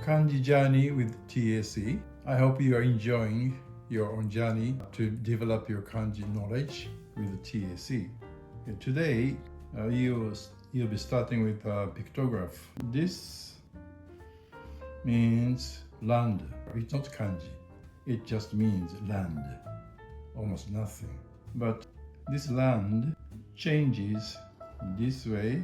Kanji journey with TAC. I hope you are enjoying your own journey to develop your kanji knowledge with TAC. Today, you'll be starting with a pictograph. This means land. It's not kanji. It just means land, almost nothing. But this land changes this way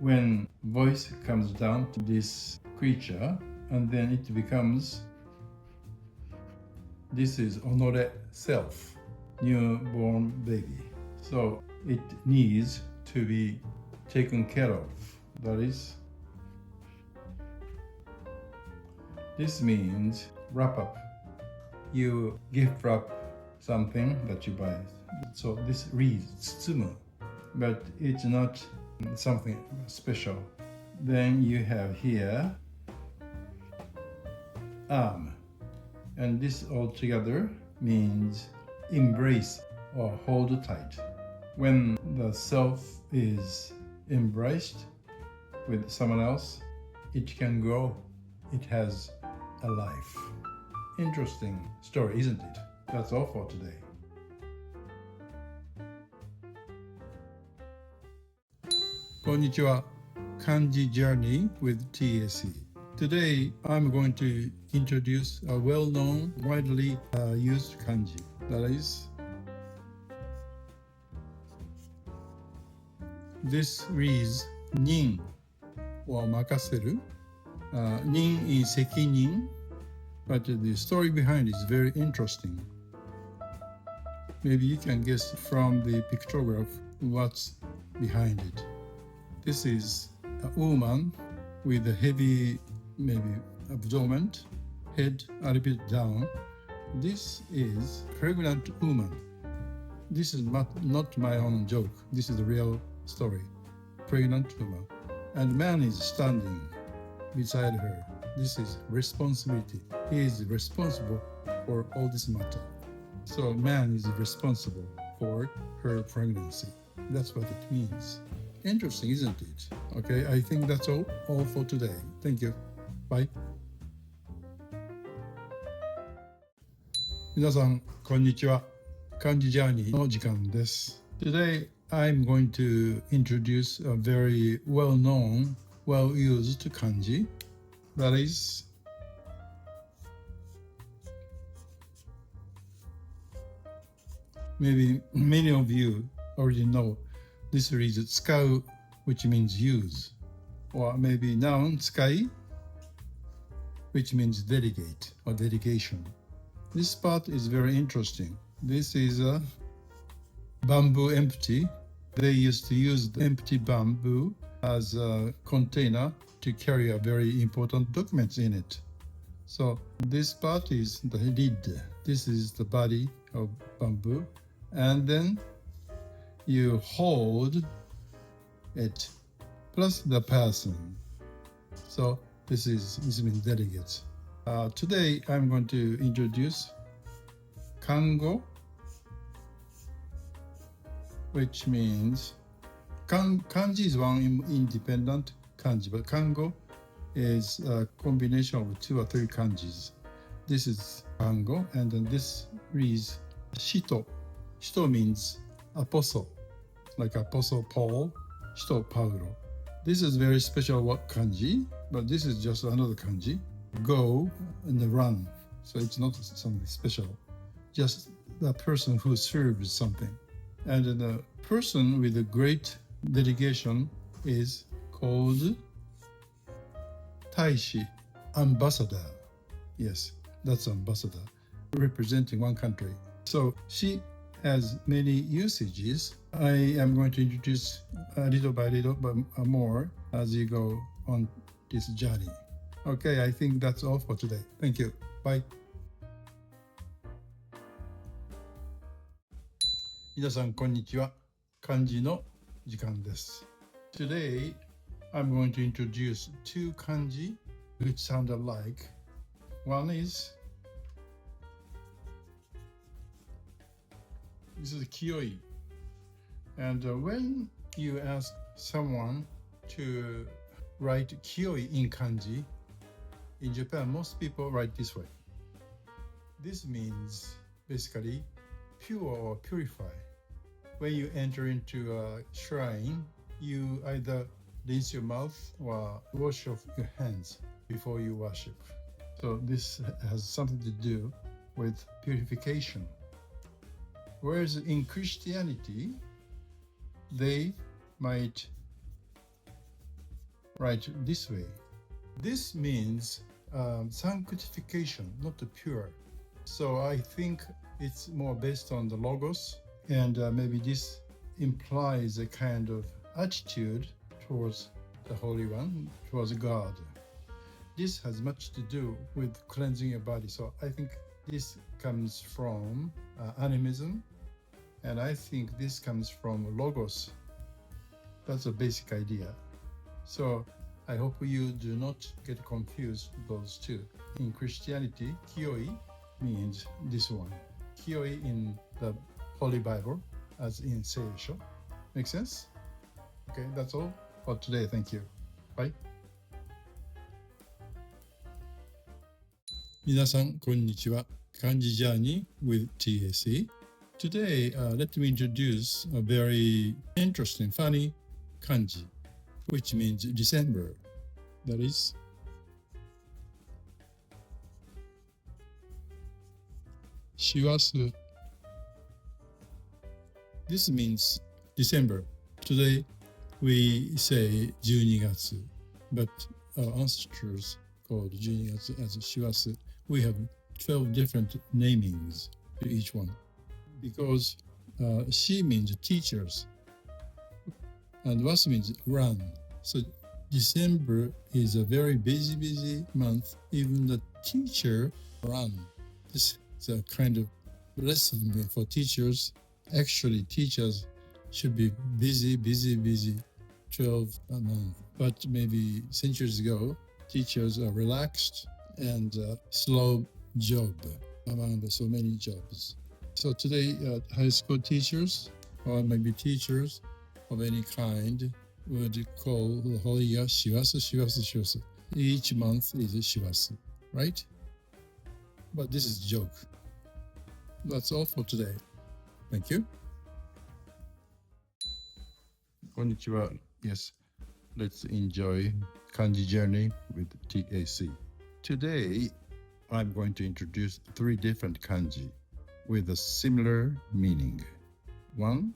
when voice comes down to this creature, and then it becomes, this is honore self, newborn baby. So it needs to be taken care of. That is, this means wrap up. You gift wrap something that you buy. So this reads tsutsumu, but it's not something special. Then you have here arm, and this all together means embrace or hold tight. When the self is embraced with someone else, it can grow. It has a life. Interesting story, isn't it? That's all for today. Konnichiwa, Kanji Journey with TAC. Today, I'm going to introduce a well-known, widely used kanji. That is, this reads nin or makaseru. Nin is sekinin, but the story behind it is very interesting. Maybe you can guess from the pictograph what's behind it. This is a woman with a heavy, maybe abdomen, head a little bit down. This is pregnant woman. This is not my own joke. This is a real story. Pregnant woman. And man is standing beside her. This is responsibility. He is responsible for all this matter. So man is responsible for her pregnancy. That's what it means. Interesting, isn't it? Okay, I think that's all for today. Thank you. Bye. 皆さん、こんにちは。漢字ジャーニーの時間です。Today, I'm going to introduce a very well-known, well-used kanji. That is, maybe many of you already know this reads tsukau, which means use, or maybe noun tsukai, which means delegate or delegation. This part is very interesting. This is a bamboo empty. They used to use the empty bamboo as a container to carry a very important documents in it. So this part is the lid. This is the body of bamboo, and then you hold it plus the person. So this means delegates. Today I'm going to introduce kango, which means kanji is one independent kanji, but kango is a combination of 2 or 3 kanjis. This is kango, and then this reads shito. Shito means apostle, like Apostle Paul, Shito Paulo. This is very special kanji, but this is just another kanji. Go and run. So it's not something special, just the person who serves something. And the person with a great dedication is called Taishi, ambassador. Yes, that's ambassador, representing one country. So she has many usages. I am going to introduce little by little, but more as you go on this journey. Okay, I think that's all for today. Thank you. Bye. 皆さん、こんにちは。漢字の時間です。Today, I'm going to introduce 2 kanji which sound alike. One is, this is kiyoi. And when you ask someone to write Kyoi in kanji, in Japan, most people write this way. This means basically pure or purify. When you enter into a shrine, you either rinse your mouth or wash off your hands before you worship. So this has something to do with purification. Whereas in Christianity, they might write this way. This means sanctification, not pure. So I think it's more based on the logos, and maybe this implies a kind of attitude towards the Holy One, towards God. This has much to do with cleansing your body. So I think this comes from animism, and I think this comes from logos. That's a basic idea. So I hope you do not get confused those two. In Christianity, Kyoi means this one. Kyoi in the Holy Bible, as in Seisho. Make sense? Okay, that's all for today. Thank you. Bye. 皆さん、こんにちは。Kanji Journey with TAC. Today, let me introduce a very interesting, funny kanji, which means December. That is, Shiwasu. This means December. Today, we say 12月, but our ancestors called 12月 as Shiwasu. We have 12 different namings to each one because Shi means teachers and Wasu means run. So December is a very busy month. Even the teacher run. This is a kind of lesson for teachers. Actually, teachers should be busy 12 a month. But maybe centuries ago, teachers are relaxed and slow job among so many jobs. So today, high school teachers or maybe teachers of any kind would call the holy year Shiwasu. Each month is Shiwasu, right? But this is a joke. That's all for today. Thank you. Konnichiwa. Yes, let's enjoy Kanji Journey with TAC. Today, I'm going to introduce 3 different kanji with a similar meaning. 1,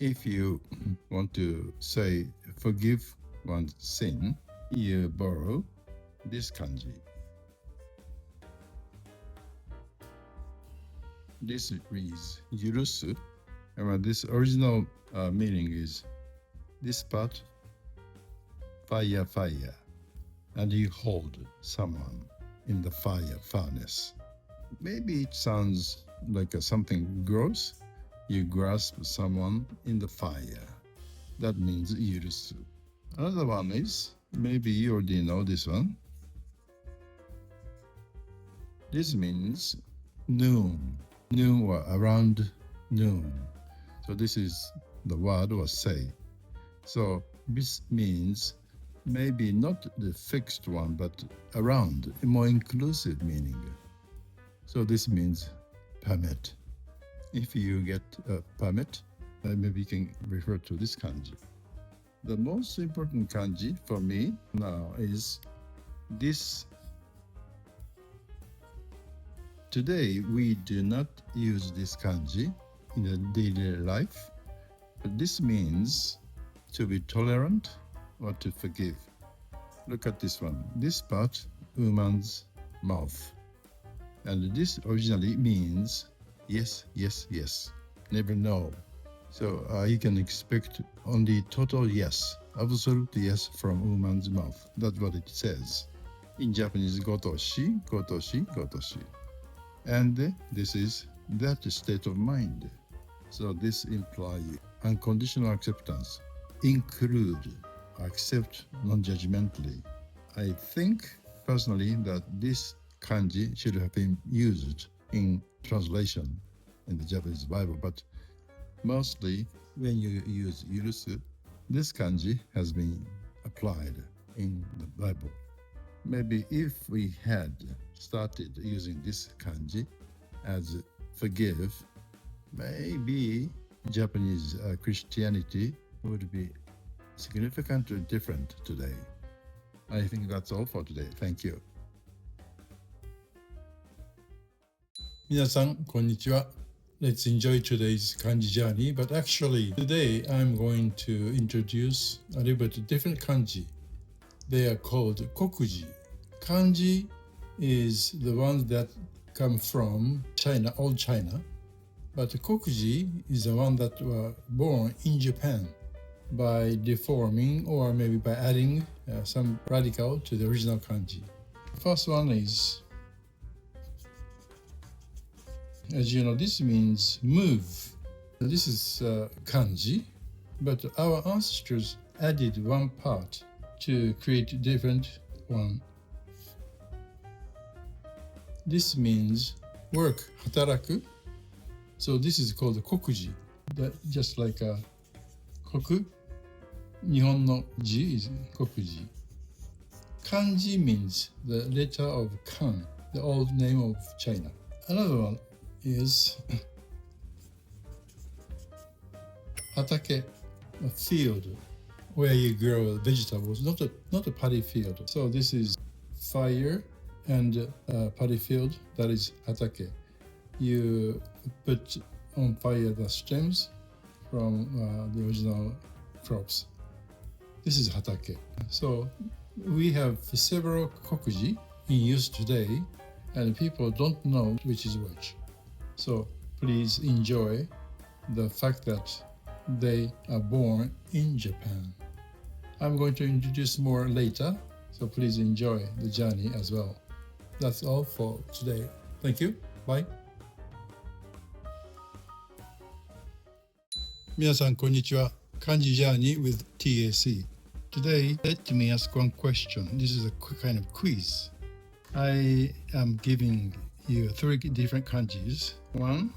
if you want to say forgive one's sin, you borrow this kanji. This reads yurusu, and this original meaning is this part, fire, and you hold someone in the furnace. Maybe it sounds like something gross. You grasp someone in the fire. That means yurusu. Another one is, maybe you already know this one. This means noon or around noon. So this is the word or say. So this means maybe not the fixed one, but around, a more inclusive meaning. So this means permit. If you get a permit, maybe you can refer to this kanji. The most important kanji for me now is this. Today, we do not use this kanji in a daily life, but this means to be tolerant or to forgive. Look at this one. This part, woman's mouth. And this originally means yes, never no. So you can expect only total yes, absolute yes from woman's mouth. That's what it says. In Japanese, gotoshi. And this is that state of mind. So this implies unconditional acceptance. Include, accept non-judgmentally. I think personally that this kanji should have been used in translation in the Japanese Bible, but mostly when you use yurusu, this kanji has been applied. in the Bible. Maybe if we had started using this kanji as forgive, maybe Japanese Christianity would be significantly different today. I think that's all for today. Thank you. 皆さん、こんにちは。Let's enjoy today's kanji journey. But actually, today I'm going to introduce a little bit different kanji. They are called kokuji. Kanji is the ones that come from China, old China. But kokuji is the one that were born in Japan by deforming or maybe by adding some radical to the original kanji. The first one is, as you know, this means move. This is kanji, but our ancestors added one part to create a different one. This means work, hataraku. So this is called kokuji. Just like a koku, Nihon no ji is kokuji. Kanji means the letter of kan, the old name of China. Another one is hatake, a field where you grow vegetables, not a paddy field. So this is fire and paddy field, that is hatake. You put on fire the stems from the original crops. This is hatake. So we have several kokuji in use today, and people don't know which is which. So please enjoy the fact that they are born in Japan. I'm going to introduce more later, so please enjoy the journey as well. That's all for today. Thank you. Bye. 皆さん、こんにちは。Kanji Journey with TAC. Today, let me ask one question. This is a kind of quiz. I am giving you 3 different kanjis. One,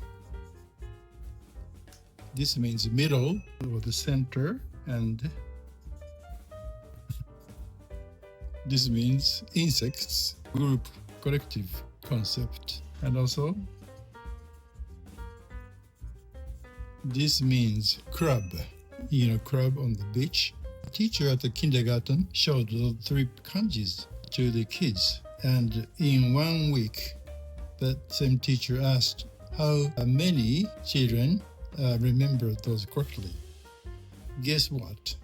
this means middle or the center, and this means insects, group, collective concept. And also, this means crab. You know, crab on the beach. The teacher at the kindergarten showed the 3 kanjis to the kids. And in 1 week, that same teacher asked how many children remembered those correctly. Guess what?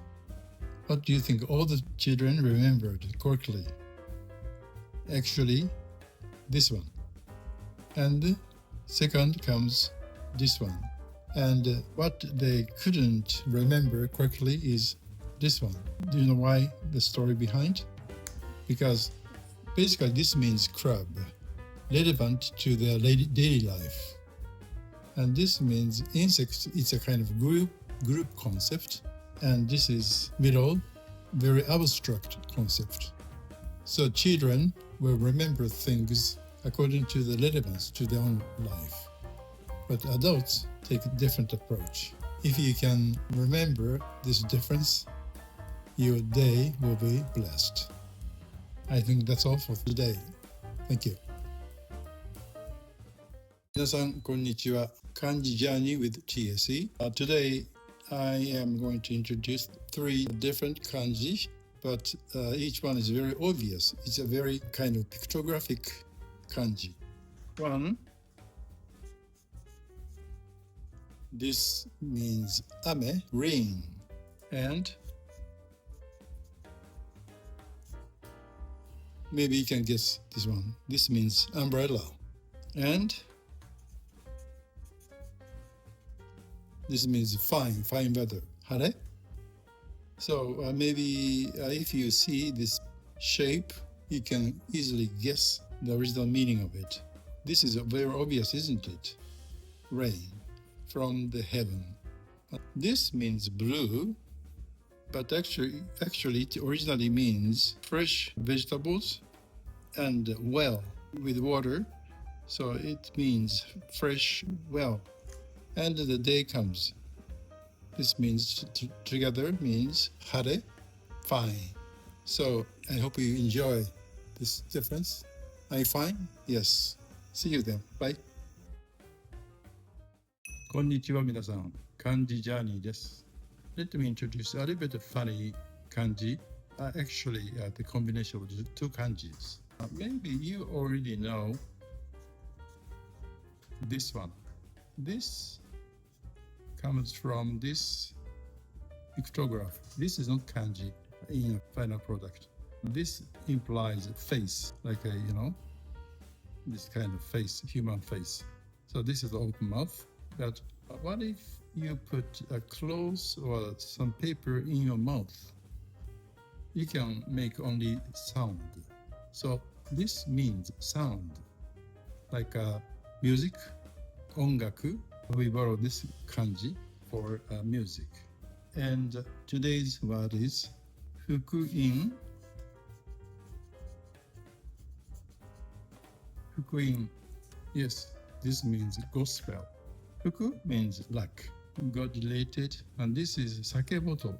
What do you think all the children remembered correctly? Actually, this one. And second comes this one. And what they couldn't remember correctly is this one. Do you know why the story behind? Because basically this means crab, relevant to their daily life. And this means insects. It's a kind of group concept. And this is middle, very abstract concept. So children will remember things according to the relevance to their own life. But adults take a different approach. If you can remember this difference, your day will be blessed. I think that's all for today. Thank you. 皆さん、こんにちは。Kanji Journey with TAC. Today, I am going to introduce 3 different kanji, but each one is very obvious. It's a very kind of pictographic kanji. One, this means ame, rain, and maybe you can guess this one. This means umbrella, and this means fine weather, hare. So maybe if you see this shape, you can easily guess the original meaning of it. This is very obvious, isn't it? Rain from the heaven. This means blue, but actually it originally means fresh vegetables and well with water. So it means fresh well. And the day comes. This means together means hare, fine. So I hope you enjoy this difference. Are you fine? Yes. See you then. Bye. こんにちは、皆さん。漢字ジャーニーです。Let me introduce a little bit of funny kanji. Actually, the combination of the two kanjis. Maybe you already know this one. This comes from this pictograph. This is not kanji in a final product. This implies a face, like a, this kind of face, human face. So this is the open mouth. But what if you put a cloth or some paper in your mouth? You can make only sound. So this means sound, like music, 音楽. We borrow this kanji for music. And today's word is 福音. 福音. Yes, this means gospel. 福 means luck, God related, and this is sake bottle.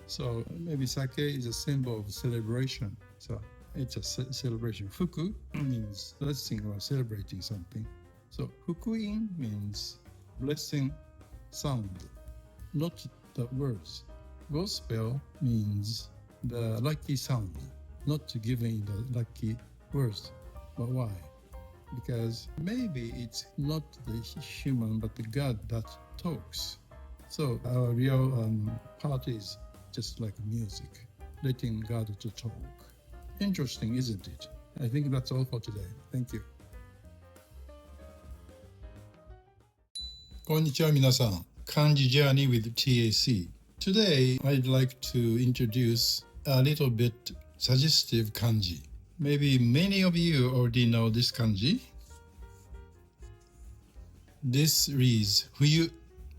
So maybe sake is a symbol of celebration. So it's a celebration. Fuku means blessing or celebrating something. So fukuin means blessing sound, not the words. Gospel means the lucky sound, not giving the lucky words. But why? Because maybe it's not the human but the God that talks. So our real part is just like music, letting God to talk. Interesting, isn't it? I think that's all for today. Thank you. こんにちは、皆さん。Kanji Journey with TAC. Today, I'd like to introduce a little bit suggestive kanji. Maybe many of you already know this kanji. This reads 冬,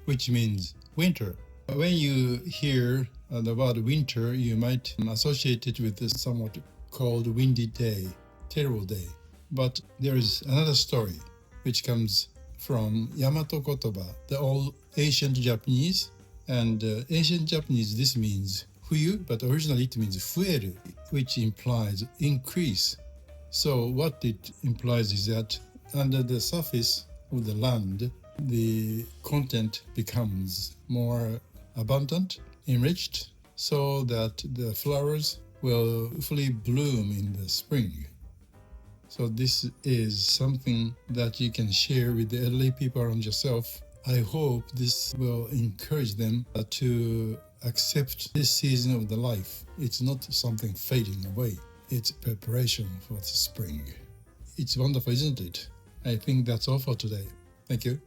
which means winter. When you hear the word winter, you might associate it with this somewhat cold, windy day, terrible day. But there is another story which comes from Yamato Kotoba, the old ancient Japanese. And ancient Japanese, this means 冬, but originally it means 増える, which implies increase. So what it implies is that under the surface of the land, the content becomes more abundant, enriched, so that the flowers will fully bloom in the spring. So this is something that you can share with the elderly people around yourself. I hope this will encourage them to accept this season of the life. It's not something fading away. It's preparation for the spring. It's wonderful, isn't it? I think that's all for today. Thank you.